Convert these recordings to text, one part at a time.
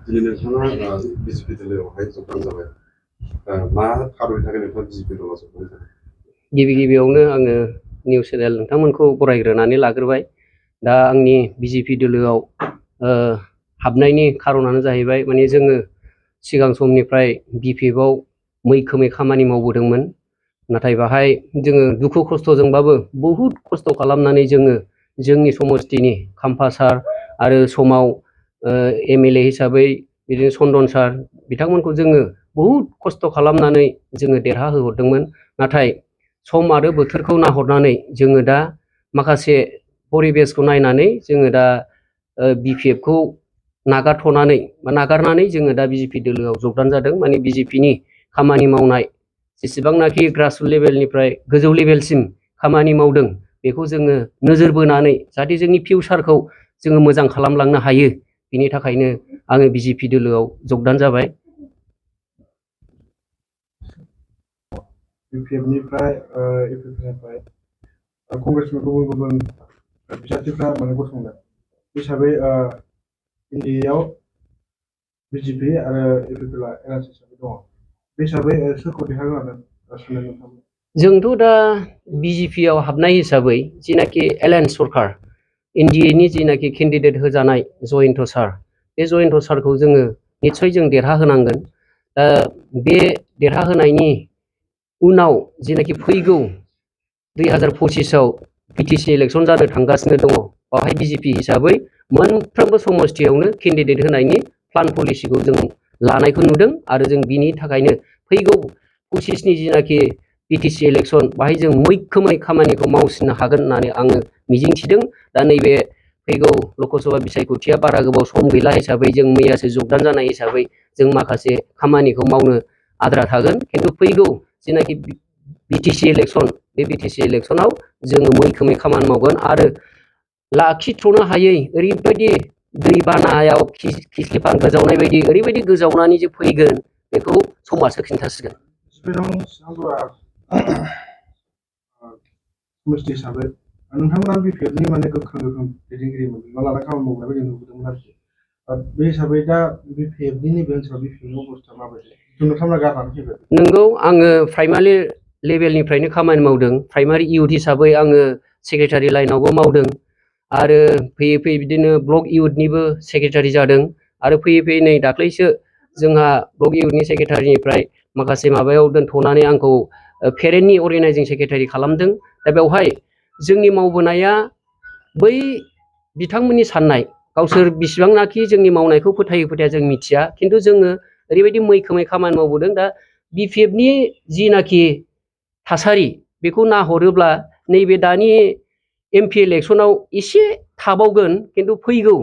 दिनै नोंथाङा बिजेपि दोलोआवहाय जगदान जाबाय। मा खारननि थाखाय नोंथाङा बिजेपि दोलोआव जगदान जाबाय? गिबियावनो आङो निउस चेनेल नोंथांमोनखौ बरायग्रोनानै लाग्रोबाय। दा आंनि बिजेपि दोलोआव हाबनायनि खारनानो जाहैबाय माने जोङो सिगां समनिफ्राय बिपिएफआव मैखोमै खामानि मावबोदोंमोन। नाथाय बाहाय जोङो दुखु खस्थ'जोंबाबो बहुद खस्थ' खालामनानै जोङो जोंनि समस्तिनि खाम्फा सार आरो समाव एमएलए हिसाबै बिदिनो चन्दन सार बिथांमोनखौ जोङो बहुद खस्थ' खालामनानै जोङो देरहाहोहरदोंमोन। नाथाय सम आरो बोथोरखौ नाहरनानै जोङो दा माखासे परिबेसखौ नायनानै जोङो दा बिपिएफखौ नागारनानै जोङो दा बिजेपि दोलोआव जगदान जादों। माने बिजेपिनि खामानि मावनाय जेसेबांनाखि ग्रासरुट लेभेलनिफ्राय गोजौ लेभेलसिम खामानि मावदों बेखौ जोङो नोजोर बोनानै जाहाथे जोंनि फिउचारखौ जोङो मोजां खालामलांनो हायो, बिनि थाखायनो आङो बिजेपि दोलोआव जगदान जाबाय। बिपिएफनिफ्राय कंग्रेसनि गुबुन बिसारथिफ्रा माने गसंदों हिसाबै इन्डियायाव बिजेपि आरो इउपिपिएलआ एनआरसि हिसाबै दङ। बे हिसाबै सोरखौ देरहागोन सानो नोंथांमोन? जोंथ' दा बिजेपिआव हाबनाय हिसाबै जिनाखि एलायन्स सरकार एनडिएनि जिनाखि केन्डिडेट होजानाय जयन्त सार, बे जयन्त सारखौ जोङो निस्सय जों देरहाहोनांगोन। बे देरहाहोनायनि उनाव जिनाखि फैगौ 2025आव बिटिसि इलेक्सन जानो थांगासिनो दङ, बावहाय बिजेपि हिसाबै मोनफ्रोमबो समस्तियावनो केन्डिडेट होनायनि प्लान पलिसिखौ जों लानायखौ नुदों। आरो जों बिनि थाखायनो फैगौ 25नि जिनाखि बिटिसि इलेक्सन बाहाय जों मैखोमै खामानिखौ मावसिननो हागोन होननानै आङो मिजिंथिदों। दा नैबे फैगौ लकसभा बिसायख'थिया बारा गोबाव सम गैला हिसाबै जों मैयासो जगदान जानाय हिसाबै जों माखासे खामानिखौ मावनो आद्रा थागोन। खिन्थु फैगौ जिनाखि बिटिसि इलेक्सन, बे बिटिसि इलेक्सनाव जोङो मैखोमै खामानि मावगोन आरो लाखिथ्र'नो हायै ओरैबायदि दैबानायाव खिस्लिफान गोजावनाय बायदि ओरैबायदि गोजावनानै जे फैगोन बेखौ समासो खिन्थासिगोन। समस्ति हिसाबै नोंथांमोना बिपिएफनि माने गोख्रों दैदेनगिरि बिबान लाना खामानि मावनायबो जों नुबोदोंमोन आरोखि। बे हिसाबै दा बिपिएफनि नैबे ओनसोलाव बिपिएफनि अबस्था माबायदि? नोंथांमोना गारनानै फैबाय। नंगौ, आङो प्राइमारि लेभेलनिफ्रायनो खामानि मावदों। प्राइमारि इउथ हिसाबै आङो सेक्रेटारि लाइनावबो मावदों आरो फैयै बिदिनो ब्लक इउथनिबो सेक्रेटारि जादों। आरो फैयै नै दाख्लैसो जोंहा ब्लक इउथनि सेक्रेटारिनिफ्राय माखासे माबायाव दोनथ'नानै आंखौ पेरेन्टनि अर्गेनाइजिं सेक्रेटारि खालामदों। दा बेवहाय जोंनि मावबोनाया बै बिथांमोननि साननाय, गावसोर बिसिबांनाखि जोंनि मावनायखौ फोथाया जों मिथिया, खिन्थु जोङो ओरैबायदि मैखोमै खामानि मावबोदों। दा बिपिएफनि जिनाखि थासारि बेखौ नाहरोब्ला नैबे दानि एमपि इलेक्सनाव एसे थाबावगोन, खिन्थु फैगौ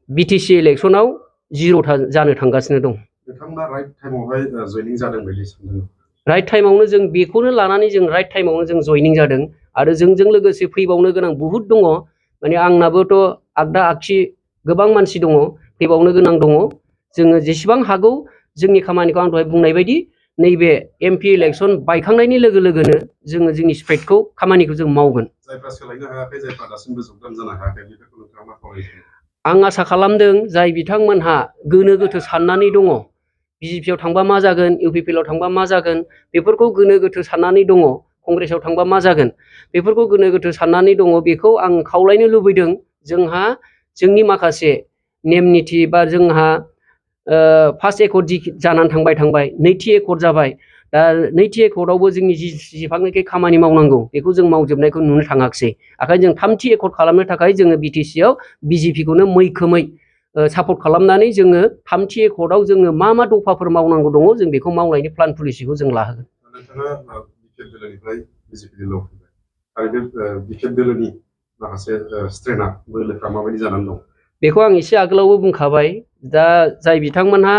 बिटिसि इलेक्सनाव जिर' जानो थांगासिनो दं। नोंथांमोना राइट टाइमावहाय जयनिं जादों बायदि सानदों? राइट टाइमावनो जों बेखौनो लानानै जों राइट टाइमावनो जों जयनिं जादों। आरो जोंजों लोगोसे फैबावनो गोनां बहुद दङ। माने आंनाबोथ' आगदा आगसि गोबां मानसि दङ, फैबावनो गोनां दङ। जोङो जेसेबां हागौ जोंनि खामानिखौ आं दहाय बुंनाय बायदि नैबे एमपि इलेक्सन बायखांनायनि लोगो लोगोनो जोङो जोंनि स्प्रेडखौ खामानिखौ जों मावगोन। जायफ्रा सोलायनो हायाखै, जायफ्रा दासिमबो जगदान जानो हायाखै, बेफोरखौ नोंथाङा मा खावलायनो? आं आसा खालामदों जाय बिथांमोनहा गोनो गोथो साननानै दङ, बिजेपिआव थांबा मा जागोन, इउपिपिएलआव थांबा मा जागोन, बेफोरखौ गोनो गोथो साननानै दङ, कंग्रेसआव थांबा मा जागोन, बेफोरखौ गोनो गोथो साननानै दङ। बेखौ आं खावलायनो लुबैदों, जोंहा जोंनि माखासे नेम निथि बा जोंहा फार्स्ट एकर्ड जानानै थांबाय, नैथि एकर्ड जाबाय। दा नैथि एकर्डआवबो जोंनि जेसेबांनाखि खामानि मावनांगौ बेखौ जों मावजोबनायखौ नुनो थाङाखिसै। ओंखायनो जों थामथि एकर्ड खालामनो थाखाय जोङो बिटिसिआव बिजेपिखौनो मैखोमै सापर्ट खालामनानै जोङो थामथि एकर्डआव जोङो मा दफाफोर मावनांगौ दङ जों बेखौ मावनायनि प्लान पलिसिखौ जों लाहोगोन। नोंथाङा बिपिएफ दोलोनिफ्राय बिजेपि दोलोआव फैबाय आरो बे बिपिएफ दोलोनि माखासे स्ट्रेंथआ, बोलोफ्रा माबायदि जानानै दं? बेखौ आं एसे आगोलावबो बुंखाबाय। दा जाय बिथांमोनहा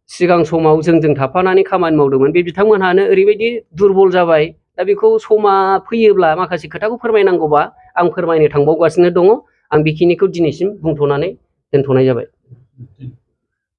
सिगां समाव जोंजों थाफानानै खामानि मावदोंमोन, बे बिथांमोनहानो ओरैबायदि दुरबल जाबाय। दा बेखौ समा फैयोब्ला माखासे खोथाखौ फोरमायनांगौबा आं फोरमायनो थांबावगासिनो दङ। आं बेखिनिखौ दिनैसिम बुंथ'नानै दोनथ'नाय जाबाय।